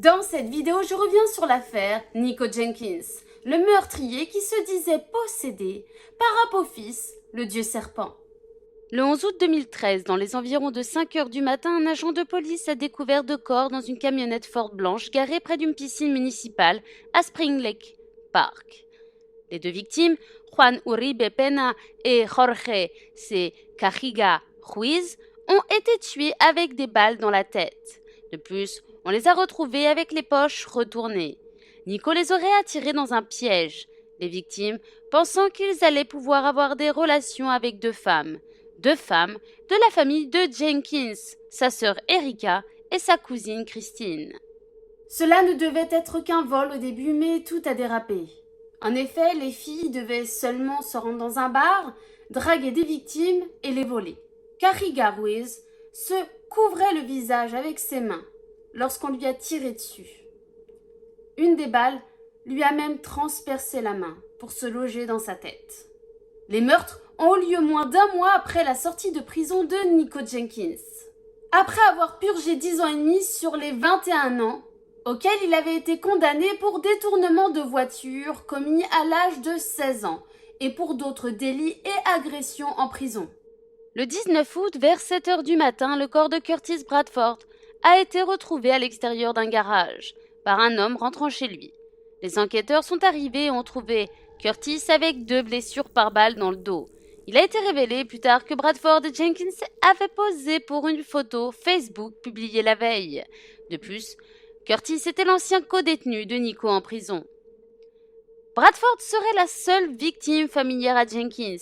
Dans cette vidéo, je reviens sur l'affaire Nico Jenkins, le meurtrier qui se disait possédé par Apophis, le dieu serpent. Le 11 août 2013, dans les environs de 5 heures du matin, un agent de police a découvert 2 corps dans une camionnette Ford blanche garée près d'une piscine municipale à Spring Lake Park. Les 2 victimes, Juan Uribe Pena et Jorge C. Cajiga Ruiz, ont été tués avec des balles dans la tête. De plus, on les a retrouvés avec les poches retournées. Nico les aurait attirés dans un piège, les victimes pensant qu'ils allaient pouvoir avoir des relations avec 2 femmes. 2 femmes de la famille de Jenkins, sa sœur Erika et sa cousine Christine. Cela ne devait être qu'un vol au début, mais tout a dérapé. En effet, les filles devaient seulement se rendre dans un bar, draguer des victimes et les voler. Cajiga Ruiz se couvrait le visage avec ses mains lorsqu'on lui a tiré dessus. Une des balles lui a même transpercé la main pour se loger dans sa tête. Les meurtres ont eu lieu moins d'1 mois après la sortie de prison de Nico Jenkins. Après avoir purgé 10 ans et demi sur les 21 ans auxquels il avait été condamné pour détournement de voiture commis à l'âge de 16 ans et pour d'autres délits et agressions en prison. Le 19 août, vers 7 heures du matin, le corps de Curtis Bradford a été retrouvé à l'extérieur d'un garage par un homme rentrant chez lui. Les enquêteurs sont arrivés et ont trouvé Curtis avec 2 blessures par balle dans le dos. Il a été révélé plus tard que Bradford et Jenkins avaient posé pour une photo Facebook publiée la veille. De plus, Curtis était l'ancien codétenu de Nico en prison. Bradford serait la seule victime familière à Jenkins.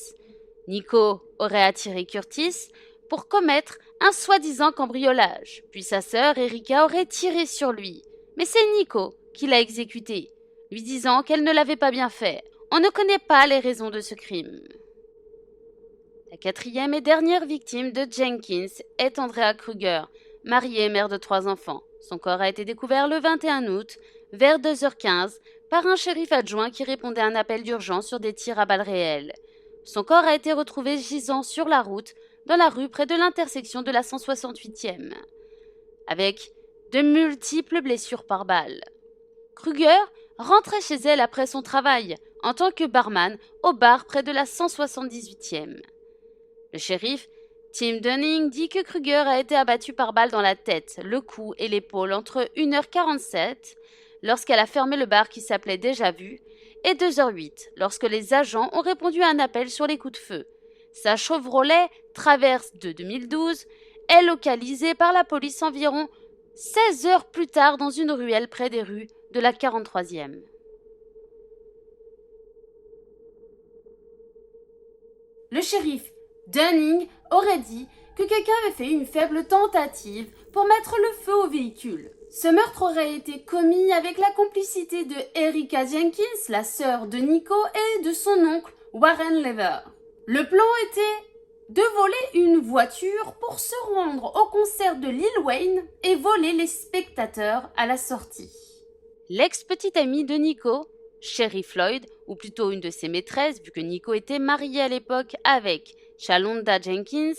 Nico aurait attiré Curtis pour commettre un soi-disant cambriolage, puis sa sœur Erika aurait tiré sur lui. Mais c'est Nico qui l'a exécuté, lui disant qu'elle ne l'avait pas bien fait. On ne connaît pas les raisons de ce crime. La 4e et dernière victime de Jenkins est Andrea Kruger, mariée et mère de 3 enfants. Son corps a été découvert le 21 août, vers 2h15, par un shérif adjoint qui répondait à un appel d'urgence sur des tirs à balles réelles. Son corps a été retrouvé gisant sur la route, dans la rue près de l'intersection de la 168e, avec de multiples blessures par balle. Kruger rentrait chez elle après son travail, en tant que barman, au bar près de la 178e. Le shérif, Tim Dunning, dit que Kruger a été abattu par balle dans la tête, le cou et l'épaule entre 1h47, lorsqu'elle a fermé le bar qui s'appelait Déjà Vu, et 2h08, lorsque les agents ont répondu à un appel sur les coups de feu. Sa Chevrolet Traverse de 2012 est localisée par la police environ 16 heures plus tard dans une ruelle près des rues de la 43e. Le shérif Dunning aurait dit que quelqu'un avait fait une faible tentative pour mettre le feu au véhicule. Ce meurtre aurait été commis avec la complicité de Erika Jenkins, la sœur de Nico, et de son oncle Warren Lever. Le plan était de voler une voiture pour se rendre au concert de Lil Wayne et voler les spectateurs à la sortie. L'ex-petite amie de Nico, Sherry Floyd, ou plutôt une de ses maîtresses, vu que Nico était marié à l'époque avec Shalonda Jenkins,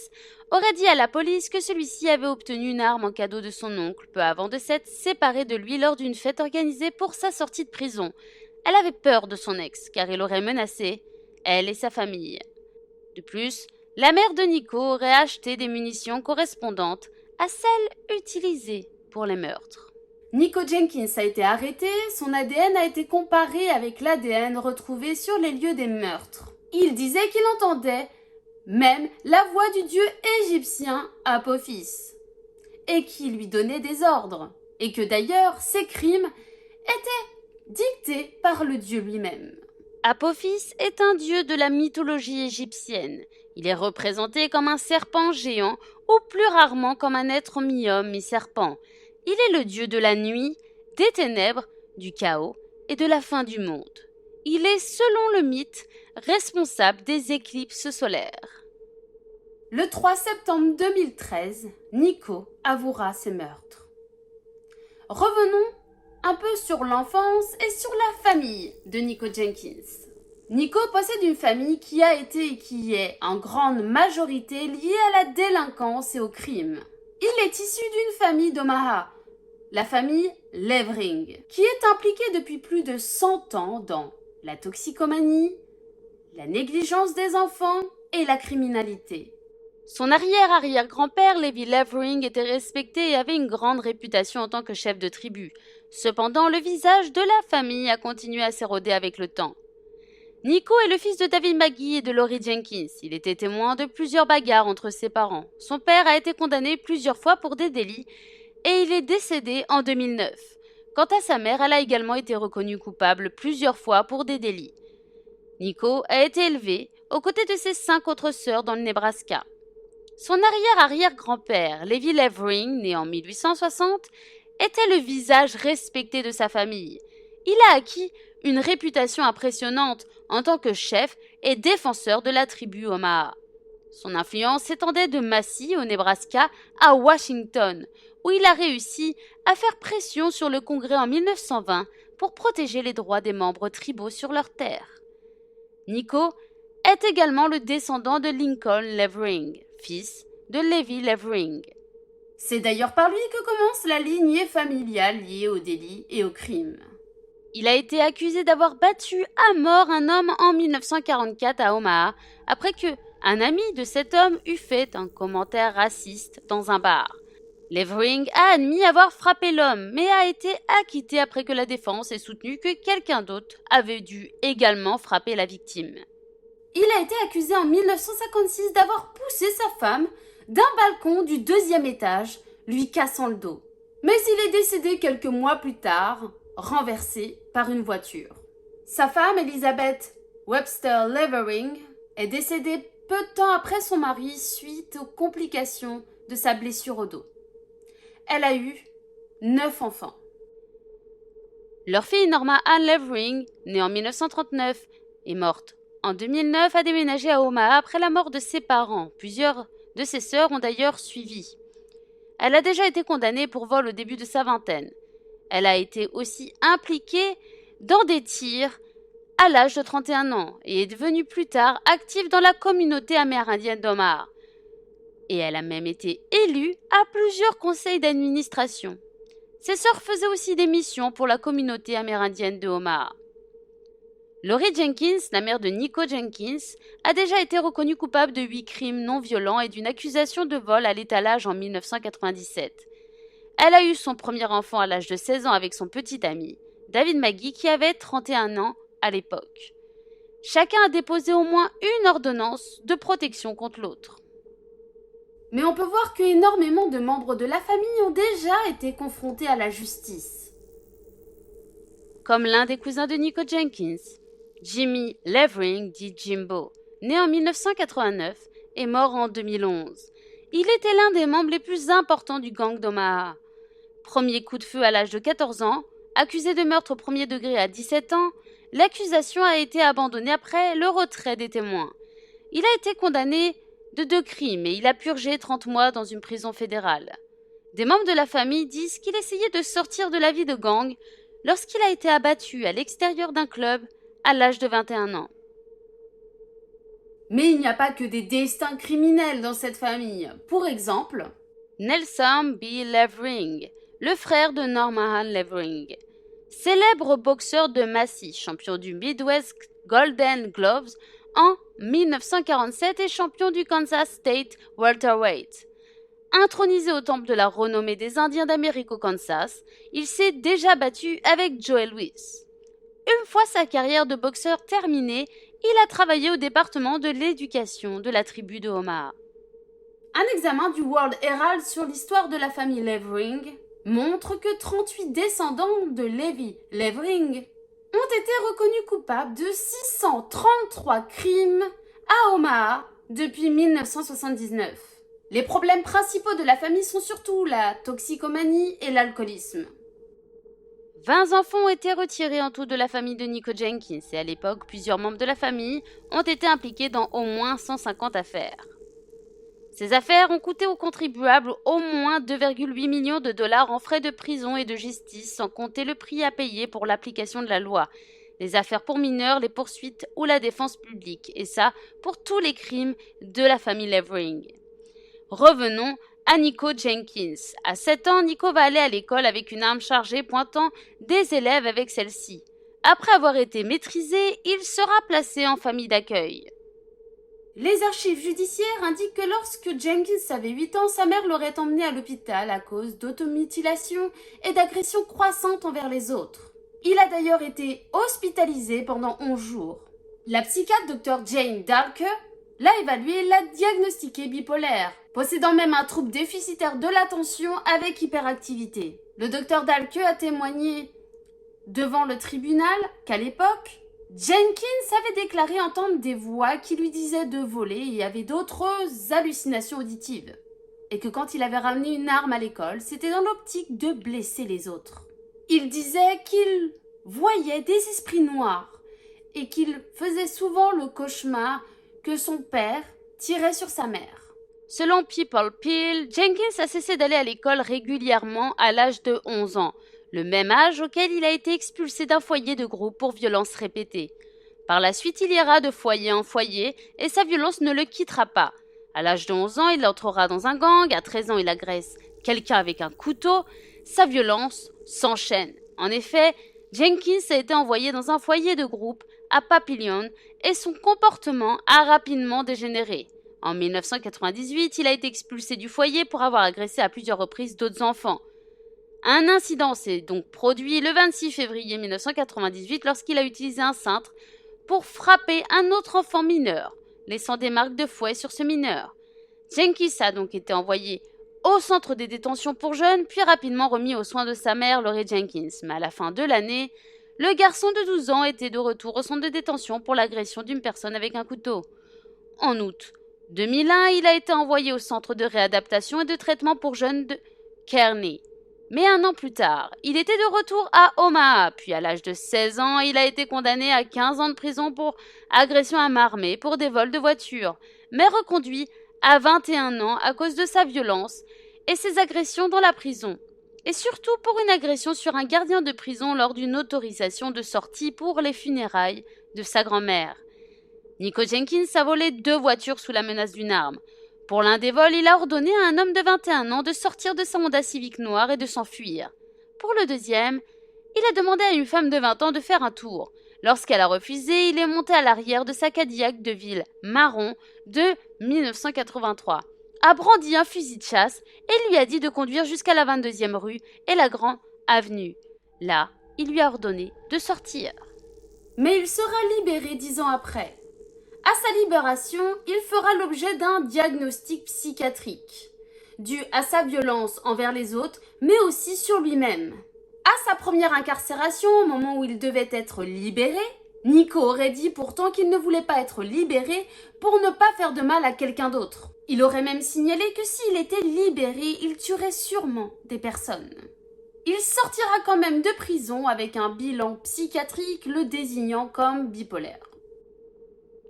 aurait dit à la police que celui-ci avait obtenu une arme en cadeau de son oncle peu avant de s'être séparé de lui lors d'une fête organisée pour sa sortie de prison. Elle avait peur de son ex, car il aurait menacé elle et sa famille. De plus, la mère de Nico aurait acheté des munitions correspondantes à celles utilisées pour les meurtres. Nico Jenkins a été arrêté, son ADN a été comparé avec l'ADN retrouvé sur les lieux des meurtres. Il disait qu'il entendait même la voix du dieu égyptien Apophis, et qui lui donnait des ordres, et que d'ailleurs ses crimes étaient dictés par le dieu lui-même. Apophis est un dieu de la mythologie égyptienne. Il est représenté comme un serpent géant, ou plus rarement comme un être mi-homme, mi-serpent. Il est le dieu de la nuit, des ténèbres, du chaos et de la fin du monde. Il est, selon le mythe, responsable des éclipses solaires. Le 3 septembre 2013, Nico avouera ses meurtres. Revenons un peu sur l'enfance et sur la famille de Nico Jenkins. Nico possède une famille qui a été et qui est en grande majorité liée à la délinquance et au crime. Il est issu d'une famille d'Omaha, la famille Levering, qui est impliquée depuis plus de 100 ans dans la toxicomanie, la négligence des enfants et la criminalité. Son arrière-arrière-grand-père, Levi Levering, était respecté et avait une grande réputation en tant que chef de tribu. Cependant, le visage de la famille a continué à s'éroder avec le temps. Nico est le fils de David Magee et de Lori Jenkins. Il était témoin de plusieurs bagarres entre ses parents. Son père a été condamné plusieurs fois pour des délits et il est décédé en 2009. Quant à sa mère, elle a également été reconnue coupable plusieurs fois pour des délits. Nico a été élevé aux côtés de ses 5 autres sœurs dans le Nebraska. Son arrière-arrière-grand-père, Levi Levering, né en 1860, était le visage respecté de sa famille. Il a acquis une réputation impressionnante en tant que chef et défenseur de la tribu Omaha. Son influence s'étendait de Massey, au Nebraska, à Washington, où il a réussi à faire pression sur le Congrès en 1920 pour protéger les droits des membres tribaux sur leurs terres. Nico est également le descendant de Lincoln Levering, fils de Levi Levering. C'est d'ailleurs par lui que commence la lignée familiale liée aux délits et aux crimes. Il a été accusé d'avoir battu à mort un homme en 1944 à Omaha, après que un ami de cet homme eut fait un commentaire raciste dans un bar. Levering a admis avoir frappé l'homme, mais a été acquitté après que la défense ait soutenu que quelqu'un d'autre avait dû également frapper la victime. Il a été accusé en 1956 d'avoir poussé sa femme d'un balcon du 2e étage, lui cassant le dos. Mais il est décédé quelques mois plus tard, renversé par une voiture. Sa femme, Elizabeth Webster Levering, est décédée peu de temps après son mari suite aux complications de sa blessure au dos. Elle a eu 9 enfants. Leur fille Norma Ann Levering, née en 1939, est morte. En 2009, a déménagé à Omaha après la mort de ses parents. Plusieurs de ses sœurs ont d'ailleurs suivi. Elle a déjà été condamnée pour vol au début de sa vingtaine. Elle a été aussi impliquée dans des tirs à l'âge de 31 ans et est devenue plus tard active dans la communauté amérindienne d'Omaha. Et elle a même été élue à plusieurs conseils d'administration. Ses sœurs faisaient aussi des missions pour la communauté amérindienne de Omaha. Lori Jenkins, la mère de Nico Jenkins, a déjà été reconnue coupable de 8 crimes non violents et d'une accusation de vol à l'étalage en 1997. Elle a eu son premier enfant à l'âge de 16 ans avec son petit ami, David Magee, qui avait 31 ans à l'époque. Chacun a déposé au moins une ordonnance de protection contre l'autre. Mais on peut voir qu'énormément de membres de la famille ont déjà été confrontés à la justice. Comme l'un des cousins de Nico Jenkins, Jimmy Levering, dit Jimbo, né en 1989 et mort en 2011. Il était l'un des membres les plus importants du gang d'Omaha. Premier coup de feu à l'âge de 14 ans, accusé de meurtre au premier degré à 17 ans, l'accusation a été abandonnée après le retrait des témoins. Il a été condamné de 2 crimes et il a purgé 30 mois dans une prison fédérale. Des membres de la famille disent qu'il essayait de sortir de la vie de gang lorsqu'il a été abattu à l'extérieur d'un club à l'âge de 21 ans. Mais il n'y a pas que des destins criminels dans cette famille. Pour exemple, Nelson B. Levering, le frère de Norma Ann Levering, célèbre boxeur de Massey, champion du Midwest Golden Gloves en 1947 et champion du Kansas State Welterweight. Intronisé au temple de la renommée des Indiens d'Amérique au Kansas, il s'est déjà battu avec Joe Louis. Une fois sa carrière de boxeur terminée, il a travaillé au département de l'éducation de la tribu de Omaha. Un examen du World Herald sur l'histoire de la famille Levering montre que 38 descendants de Levi Levering ont été reconnus coupables de 633 crimes à Omaha depuis 1979. Les problèmes principaux de la famille sont surtout la toxicomanie et l'alcoolisme. 20 enfants ont été retirés en tout de la famille de Nico Jenkins et à l'époque, plusieurs membres de la famille ont été impliqués dans au moins 150 affaires. Ces affaires ont coûté aux contribuables au moins 2,8 millions de dollars en frais de prison et de justice, sans compter le prix à payer pour l'application de la loi, les affaires pour mineurs, les poursuites ou la défense publique, et ça pour tous les crimes de la famille Levering. Revenons à Nico Jenkins. À 7 ans, Nico va aller à l'école avec une arme chargée pointant des élèves avec celle-ci. Après avoir été maîtrisé, il sera placé en famille d'accueil. Les archives judiciaires indiquent que lorsque Jenkins avait 8 ans, sa mère l'aurait emmené à l'hôpital à cause d'automutilation et d'agressions croissantes envers les autres. Il a d'ailleurs été hospitalisé pendant 11 jours. La psychiatre Dr. Jane Dalker l'a évalué et l'a diagnostiqué bipolaire, possédant même un trouble déficitaire de l'attention avec hyperactivité. Le Dr. Dalker a témoigné devant le tribunal qu'à l'époque, Jenkins avait déclaré entendre des voix qui lui disaient de voler et avait d'autres hallucinations auditives. Et que quand il avait ramené une arme à l'école, c'était dans l'optique de blesser les autres. Il disait qu'il voyait des esprits noirs et qu'il faisait souvent le cauchemar que son père tirait sur sa mère. Selon People Pill, Jenkins a cessé d'aller à l'école régulièrement à l'âge de 11 ans, le même âge auquel il a été expulsé d'un foyer de groupe pour violences répétées. Par la suite, il ira de foyer en foyer et sa violence ne le quittera pas. À l'âge de 11 ans, il entrera dans un gang, à 13 ans, il agresse quelqu'un avec un couteau. Sa violence s'enchaîne. En effet, Jenkins a été envoyé dans un foyer de groupe à Papillion et son comportement a rapidement dégénéré. En 1998, il a été expulsé du foyer pour avoir agressé à plusieurs reprises d'autres enfants. Un incident s'est donc produit le 26 février 1998 lorsqu'il a utilisé un cintre pour frapper un autre enfant mineur, laissant des marques de fouet sur ce mineur. Jenkins a donc été envoyé au centre de détention pour jeunes, puis rapidement remis aux soins de sa mère, Laurie Jenkins. Mais à la fin de l'année, le garçon de 12 ans était de retour au centre de détention pour l'agression d'une personne avec un couteau. En août 2001, il a été envoyé au centre de réadaptation et de traitement pour jeunes de Kearney. Mais un an plus tard, il était de retour à Omaha, puis à l'âge de 16 ans, il a été condamné à 15 ans de prison pour agression à main armée pour des vols de voitures, mais reconduit à 21 ans à cause de sa violence et ses agressions dans la prison, et surtout pour une agression sur un gardien de prison lors d'une autorisation de sortie pour les funérailles de sa grand-mère. Nico Jenkins a volé 2 voitures sous la menace d'une arme. Pour l'un des vols, il a ordonné à un homme de 21 ans de sortir de sa Honda Civic noire et de s'enfuir. Pour le deuxième, il a demandé à une femme de 20 ans de faire un tour. Lorsqu'elle a refusé, il est monté à l'arrière de sa Cadillac de ville marron de 1983, a brandi un fusil de chasse et lui a dit de conduire jusqu'à la 22e rue et la Grande Avenue. Là, il lui a ordonné de sortir. Mais il sera libéré 10 ans après. À sa libération, il fera l'objet d'un diagnostic psychiatrique, dû à sa violence envers les autres, mais aussi sur lui-même. À sa première incarcération, au moment où il devait être libéré, Nico aurait dit pourtant qu'il ne voulait pas être libéré pour ne pas faire de mal à quelqu'un d'autre. Il aurait même signalé que s'il était libéré, il tuerait sûrement des personnes. Il sortira quand même de prison avec un bilan psychiatrique le désignant comme bipolaire.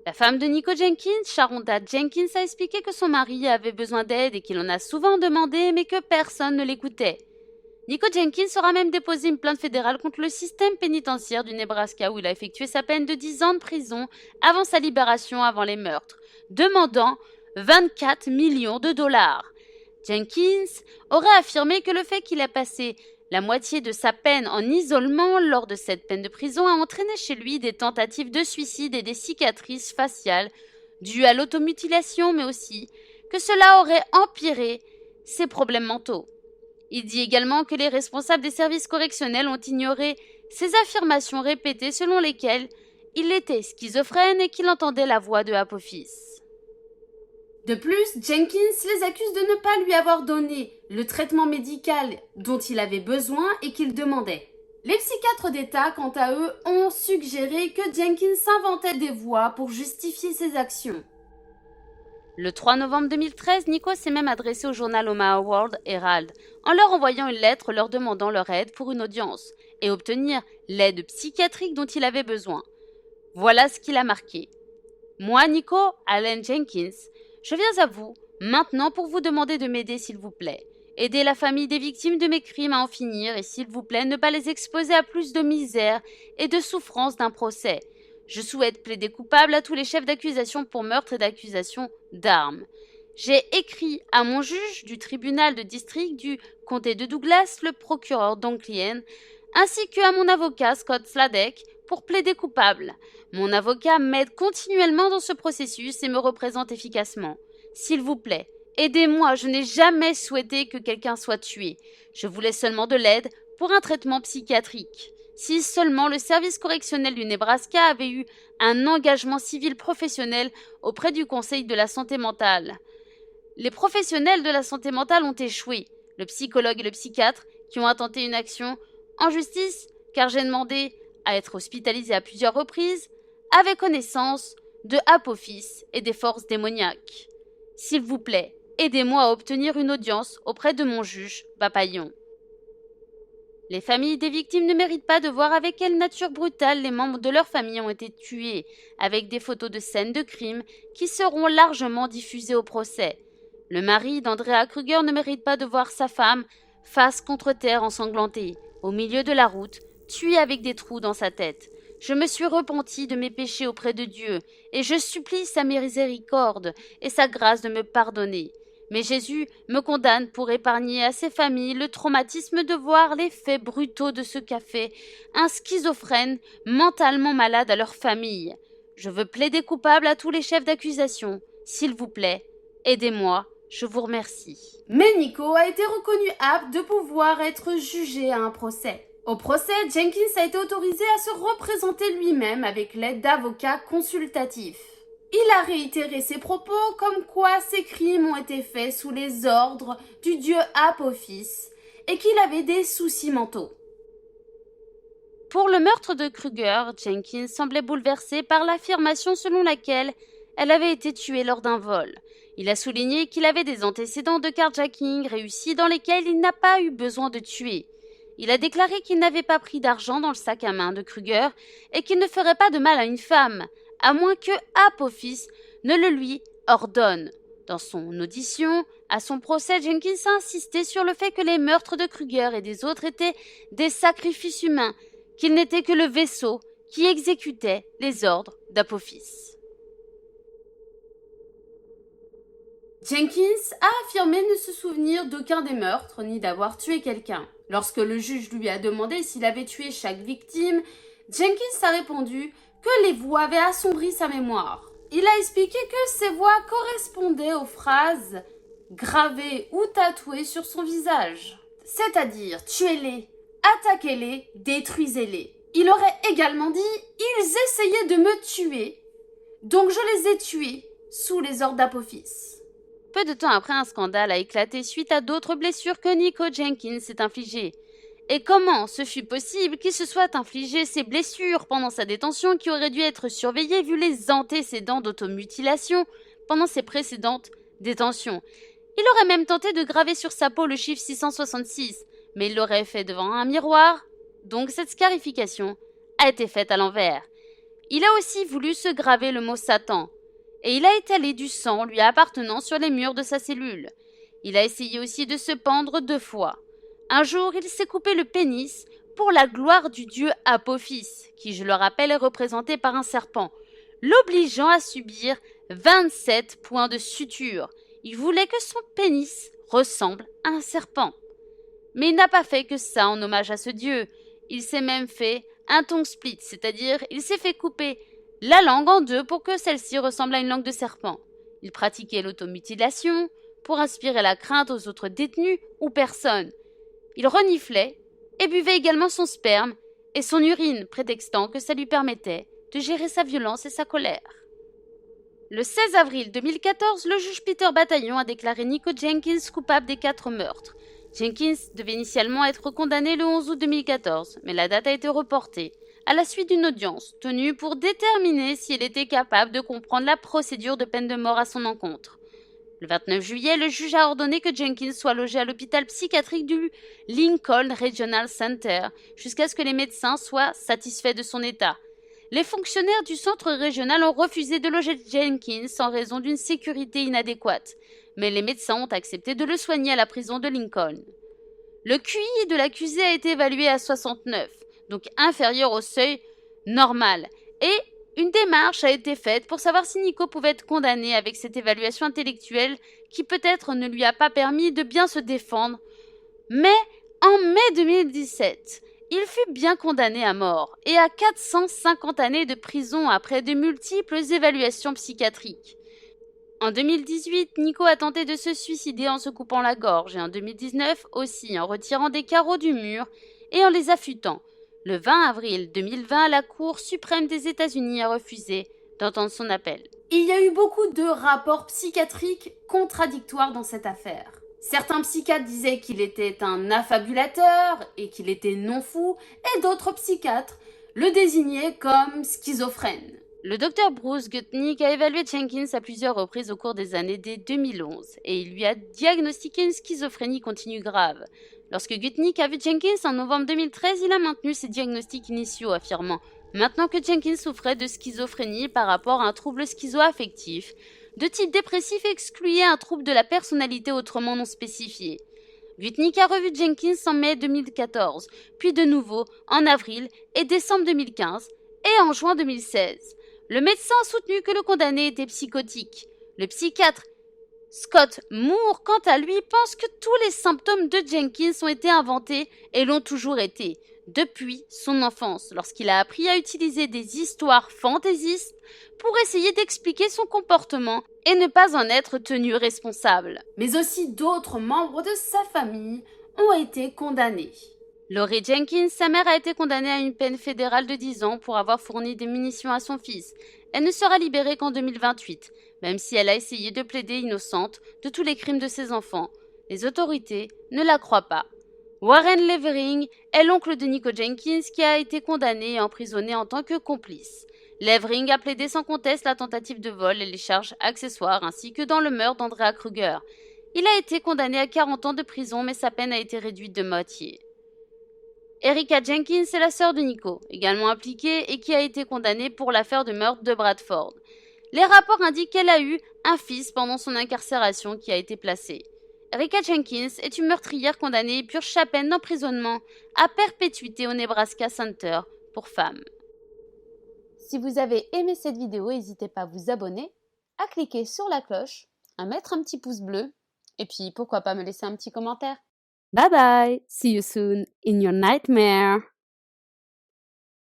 La femme de Nico Jenkins, Sharonda Jenkins, a expliqué que son mari avait besoin d'aide et qu'il en a souvent demandé, mais que personne ne l'écoutait. Nico Jenkins aura même déposé une plainte fédérale contre le système pénitentiaire du Nebraska où il a effectué sa peine de 10 ans de prison avant sa libération avant les meurtres, demandant 24 millions de dollars. Jenkins aurait affirmé que le fait qu'il ait passé la moitié de sa peine en isolement lors de cette peine de prison a entraîné chez lui des tentatives de suicide et des cicatrices faciales dues à l'automutilation, mais aussi que cela aurait empiré ses problèmes mentaux. Il dit également que les responsables des services correctionnels ont ignoré ses affirmations répétées selon lesquelles il était schizophrène et qu'il entendait la voix de Apophis. De plus, Jenkins les accuse de ne pas lui avoir donné le traitement médical dont il avait besoin et qu'il demandait. Les psychiatres d'État, quant à eux, ont suggéré que Jenkins inventait des voies pour justifier ses actions. Le 3 novembre 2013, Nico s'est même adressé au journal Omaha World Herald en leur envoyant une lettre leur demandant leur aide pour une audience et obtenir l'aide psychiatrique dont il avait besoin. Voilà ce qu'il a marqué. Moi, Nico Allen Jenkins, je viens à vous maintenant pour vous demander de m'aider s'il vous plaît. Aidez la famille des victimes de mes crimes à en finir et s'il vous plaît ne pas les exposer à plus de misère et de souffrance d'un procès. Je souhaite plaider coupable à tous les chefs d'accusation pour meurtre et d'accusation d'armes. J'ai écrit à mon juge du tribunal de district du comté de Douglas, le procureur Donklien, ainsi qu'à mon avocat Scott Sladek pour plaider coupable. Mon avocat m'aide continuellement dans ce processus et me représente efficacement. S'il vous plaît, aidez-moi, je n'ai jamais souhaité que quelqu'un soit tué. Je voulais seulement de l'aide pour un traitement psychiatrique. Si seulement le service correctionnel du Nebraska avait eu un engagement civil professionnel auprès du Conseil de la santé mentale. Les professionnels de la santé mentale ont échoué, le psychologue et le psychiatre qui ont intenté une action en justice, car j'ai demandé à être hospitalisé à plusieurs reprises, avaient connaissance de Apophis et des forces démoniaques. S'il vous plaît, aidez-moi à obtenir une audience auprès de mon juge, Bapaillon. Les familles des victimes ne méritent pas de voir avec quelle nature brutale les membres de leur famille ont été tués, avec des photos de scènes de crime qui seront largement diffusées au procès. Le mari d'Andrea Kruger ne mérite pas de voir sa femme face contre terre ensanglantée, au milieu de la route, tuée avec des trous dans sa tête. Je me suis repenti de mes péchés auprès de Dieu, et je supplie sa miséricorde et sa grâce de me pardonner. Mais Jésus me condamne pour épargner à ces familles le traumatisme de voir les faits brutaux de ce qu'a fait un schizophrène mentalement malade à leur famille. Je veux plaider coupable à tous les chefs d'accusation. S'il vous plaît, aidez-moi, je vous remercie. Mais Nico a été reconnu apte de pouvoir être jugé à un procès. Au procès, Jenkins a été autorisé à se représenter lui-même avec l'aide d'avocats consultatifs. Il a réitéré ses propos comme quoi ces crimes ont été faits sous les ordres du dieu Apophis et qu'il avait des soucis mentaux. Pour le meurtre de Kruger, Jenkins semblait bouleversé par l'affirmation selon laquelle elle avait été tuée lors d'un vol. Il a souligné qu'il avait des antécédents de carjacking réussis dans lesquels il n'a pas eu besoin de tuer. Il a déclaré qu'il n'avait pas pris d'argent dans le sac à main de Kruger et qu'il ne ferait pas de mal à une femme, à moins que Apophis ne le lui ordonne. Dans son audition, à son procès, Jenkins a insisté sur le fait que les meurtres de Kruger et des autres étaient des sacrifices humains, qu'il n'était que le vaisseau qui exécutait les ordres d'Apophis. Jenkins a affirmé ne se souvenir d'aucun des meurtres ni d'avoir tué quelqu'un. Lorsque le juge lui a demandé s'il avait tué chaque victime, Jenkins a répondu que les voix avaient assombri sa mémoire. Il a expliqué que ces voix correspondaient aux phrases gravées ou tatouées sur son visage. C'est-à-dire, tuez-les, attaquez-les, détruisez-les. Il aurait également dit « Ils essayaient de me tuer, donc je les ai tués sous les ordres d'Apophis ». Peu de temps après, un scandale a éclaté suite à d'autres blessures que Nico Jenkins s'est infligées. Et comment ce fut possible qu'il se soit infligé ces blessures pendant sa détention qui aurait dû être surveillée vu les antécédents d'automutilation pendant ses précédentes détentions. Il aurait même tenté de graver sur sa peau le chiffre 666, mais il l'aurait fait devant un miroir, donc cette scarification a été faite à l'envers. Il a aussi voulu se graver le mot Satan, et il a étalé du sang lui appartenant sur les murs de sa cellule. Il a essayé aussi de se pendre 2 fois. Un jour, il s'est coupé le pénis pour la gloire du dieu Apophis, qui, je le rappelle, est représenté par un serpent, l'obligeant à subir 27 points de suture. Il voulait que son pénis ressemble à un serpent. Mais il n'a pas fait que ça en hommage à ce dieu. Il s'est même fait un tongue split, c'est-à-dire il s'est fait couper la langue en 2 pour que celle-ci ressemble à une langue de serpent. Il pratiquait l'automutilation pour inspirer la crainte aux autres détenus ou personnes. Il reniflait et buvait également son sperme et son urine, prétextant que ça lui permettait de gérer sa violence et sa colère. Le 16 avril 2014, le juge Peter Bataillon a déclaré Nico Jenkins coupable des 4 meurtres. Jenkins devait initialement être condamné le 11 août 2014, mais la date a été reportée à la suite d'une audience tenue pour déterminer si elle était capable de comprendre la procédure de peine de mort à son encontre. Le 29 juillet, le juge a ordonné que Jenkins soit logé à l'hôpital psychiatrique du Lincoln Regional Center jusqu'à ce que les médecins soient satisfaits de son état. Les fonctionnaires du centre régional ont refusé de loger Jenkins en raison d'une sécurité inadéquate, mais les médecins ont accepté de le soigner à la prison de Lincoln. Le QI de l'accusé a été évalué à 69, donc inférieur au seuil normal, et Une démarche a été faite pour savoir si Nico pouvait être condamné avec cette évaluation intellectuelle qui peut-être ne lui a pas permis de bien se défendre. Mais en mai 2017, il fut bien condamné à mort et à 450 années de prison après de multiples évaluations psychiatriques. En 2018, Nico a tenté de se suicider en se coupant la gorge et en 2019 aussi en retirant des carreaux du mur et en les affûtant. Le 20 avril 2020, la Cour suprême des États-Unis a refusé d'entendre son appel. Il y a eu beaucoup de rapports psychiatriques contradictoires dans cette affaire. Certains psychiatres disaient qu'il était un affabulateur et qu'il était non fou, et d'autres psychiatres le désignaient comme schizophrène. Le docteur Bruce Gutnick a évalué Jenkins à plusieurs reprises au cours des années dès 2011 et il lui a diagnostiqué une schizophrénie continue grave. Lorsque Gutnick a vu Jenkins en novembre 2013, il a maintenu ses diagnostics initiaux, affirmant maintenant que Jenkins souffrait de schizophrénie par rapport à un trouble schizoaffectif de type dépressif excluait un trouble de la personnalité autrement non spécifié. Gutnick a revu Jenkins en mai 2014, puis de nouveau en avril et décembre 2015 et en juin 2016. Le médecin a soutenu que le condamné était psychotique. Le psychiatre Scott Moore, quant à lui, pense que tous les symptômes de Jenkins ont été inventés et l'ont toujours été, depuis son enfance, lorsqu'il a appris à utiliser des histoires fantaisistes pour essayer d'expliquer son comportement et ne pas en être tenu responsable. Mais aussi d'autres membres de sa famille ont été condamnés. Laurie Jenkins, sa mère, a été condamnée à une peine fédérale de 10 ans pour avoir fourni des munitions à son fils. Elle ne sera libérée qu'en 2028, même si elle a essayé de plaider innocente de tous les crimes de ses enfants. Les autorités ne la croient pas. Warren Levering est l'oncle de Nico Jenkins qui a été condamné et emprisonné en tant que complice. Levering a plaidé sans conteste la tentative de vol et les charges accessoires ainsi que dans le meurtre d'Andrea Kruger. Il a été condamné à 40 ans de prison mais sa peine a été réduite de moitié. Erika Jenkins est la sœur de Nico, également impliquée et qui a été condamnée pour l'affaire de meurtre de Bradford. Les rapports indiquent qu'elle a eu un fils pendant son incarcération qui a été placé. Erika Jenkins est une meurtrière condamnée et purge sa peine d'emprisonnement à perpétuité au Nebraska Center pour femmes. Si vous avez aimé cette vidéo, n'hésitez pas à vous abonner, à cliquer sur la cloche, à mettre un petit pouce bleu et puis pourquoi pas me laisser un petit commentaire. Bye bye, see you soon in your nightmare.